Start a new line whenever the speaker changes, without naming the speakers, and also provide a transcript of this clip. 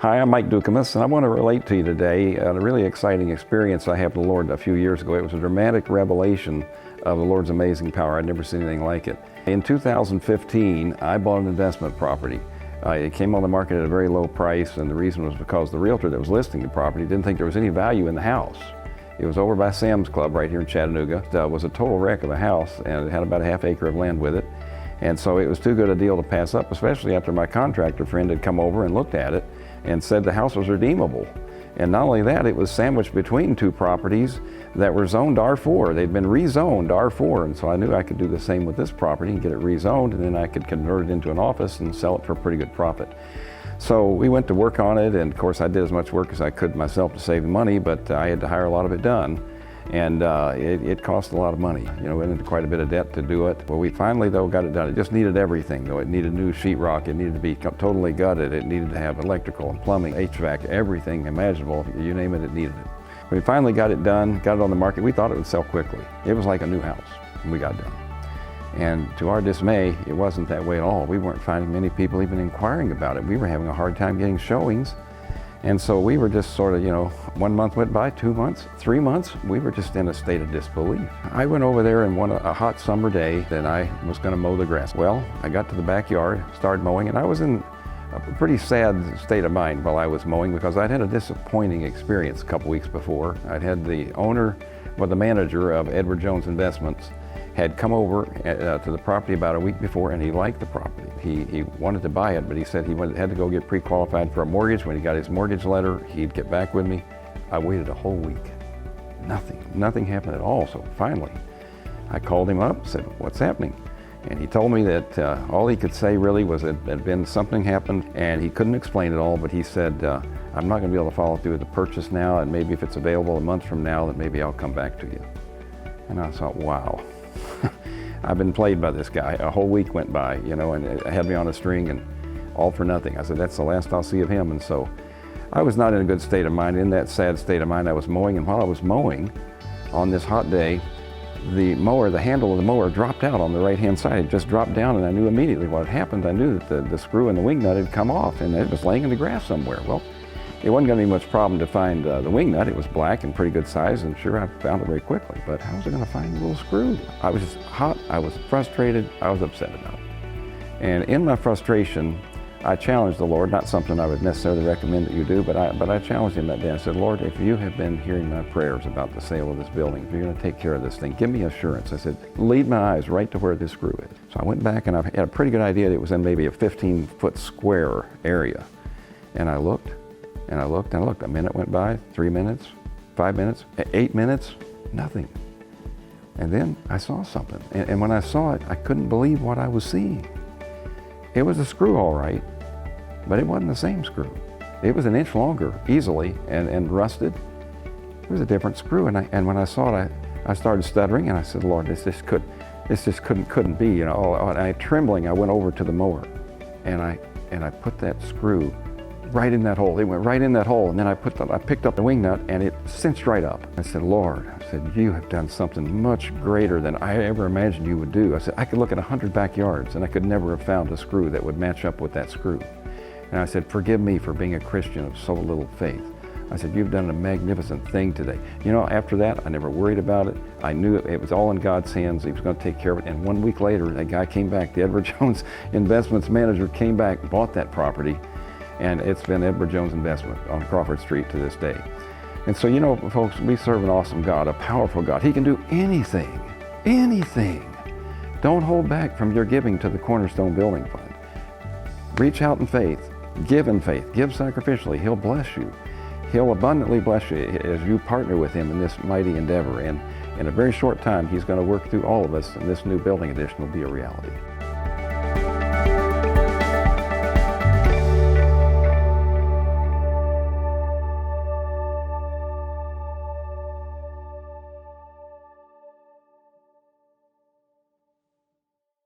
Hi, I'm Mike Doucoumes, and I want to relate to you today a really exciting experience I had with the Lord a few years ago. It was a dramatic revelation of the Lord's amazing power. I'd never seen anything like it. In 2015, I bought an investment property. It came on the market at a very low price, and the reason was because the realtor that was listing the property didn't think there was any value in the house. It was over by Sam's Club right here in Chattanooga. It was a total wreck of a house, and it had about a half acre of land with it. And so it was too good a deal to pass up, especially after my contractor friend had come over and looked at it and said the house was redeemable. And not only that, it was sandwiched between two properties that were zoned R4. They'd been rezoned R4, and so I knew I could do the same with this property and get it rezoned, and then I could convert it into an office and sell it for a pretty good profit. So we went to work on it, and of course I did as much work as I could myself to save the money, but I had to hire a lot of it done. And it cost a lot of money. You know, we went into quite a bit of debt to do it. Well, we finally, though, got it done. It just needed everything, though. It needed new sheetrock. It needed to be totally gutted. It needed to have electrical and plumbing, HVAC, everything imaginable. You name it, it needed it. We finally got it done, got it on the market. We thought it would sell quickly. It was like a new house, and we got it done. And to our dismay, it wasn't that way at all. We weren't finding many people even inquiring about it. We were having a hard time getting showings. And so we were just sort of, 1 month went by, 2 months, 3 months, we were just in a state of disbelief. I went over there and a hot summer day, then I was going to mow the grass. Well, I got to the backyard, started mowing, and I was in a pretty sad state of mind while I was mowing because I'd had a disappointing experience a couple weeks before. I'd had the manager of Edward Jones Investments had come over to the property about a week before, and he liked the property. He wanted to buy it, but he said he had to go get pre-qualified for a mortgage. When he got his mortgage letter, he'd get back with me. I waited a whole week. Nothing happened at all. So finally, I called him up, said, "What's happening?" And he told me that all he could say really was that something happened, and he couldn't explain it all, but he said, "I'm not going to be able to follow through with the purchase now, and maybe if it's available a month from now, then maybe I'll come back to you." And I thought, wow. I've been played by this guy. A whole week went by, and it had me on a string, and all for nothing. I said, that's the last I'll see of him. And so I was not in a good state of mind. In that sad state of mind, I was mowing, and while I was mowing on this hot day, the handle of the mower dropped out on the right-hand side. It just dropped down, and I knew immediately what had happened. I knew that the screw in the wing nut had come off, and it was laying in the grass somewhere. Well, it wasn't going to be much problem to find the wing nut. It was black and pretty good size, and sure, I found it very quickly. But how was I going to find the little screw? I was just hot, I was frustrated, I was upset about it. And in my frustration, I challenged the Lord, not something I would necessarily recommend that you do, but I challenged him that day. I said, "Lord, if you have been hearing my prayers about the sale of this building, if you're going to take care of this thing, give me assurance." I said, "Lead my eyes right to where this screw is." So I went back, and I had a pretty good idea that it was in maybe a 15-foot square area. And I looked. And I looked and I looked. A minute went by, 3 minutes, 5 minutes, 8 minutes, nothing. And then I saw something. And when I saw it, I couldn't believe what I was seeing. It was a screw, all right, but it wasn't the same screw. It was an inch longer, easily, and rusted. It was a different screw. And when I saw it, I started stuttering, and I said, "Lord, this just couldn't be." And trembling, I went over to the mower, and I put that screw right in that hole. It went right in that hole, and then I picked up the wing nut, and it cinched right up. I said, "Lord," I said, "you have done something much greater than I ever imagined you would do." I said, "I could look at 100 backyards, and I could never have found a screw that would match up with that screw." And I said, "Forgive me for being a Christian of so little faith." I said, "You've done a magnificent thing today." After that, I never worried about it. I knew it was all in God's hands. He was going to take care of it. And 1 week later, that guy came back. The Edward Jones Investments manager came back, bought that property, and it's been Edward Jones Investment on Crawford Street to this day. And so, folks, we serve an awesome God, a powerful God. He can do anything, anything. Don't hold back from your giving to the Cornerstone Building Fund. Reach out in faith, give sacrificially. He'll bless you. He'll abundantly bless you as you partner with him in this mighty endeavor. And in a very short time, he's going to work through all of us, and this new building addition will be a reality.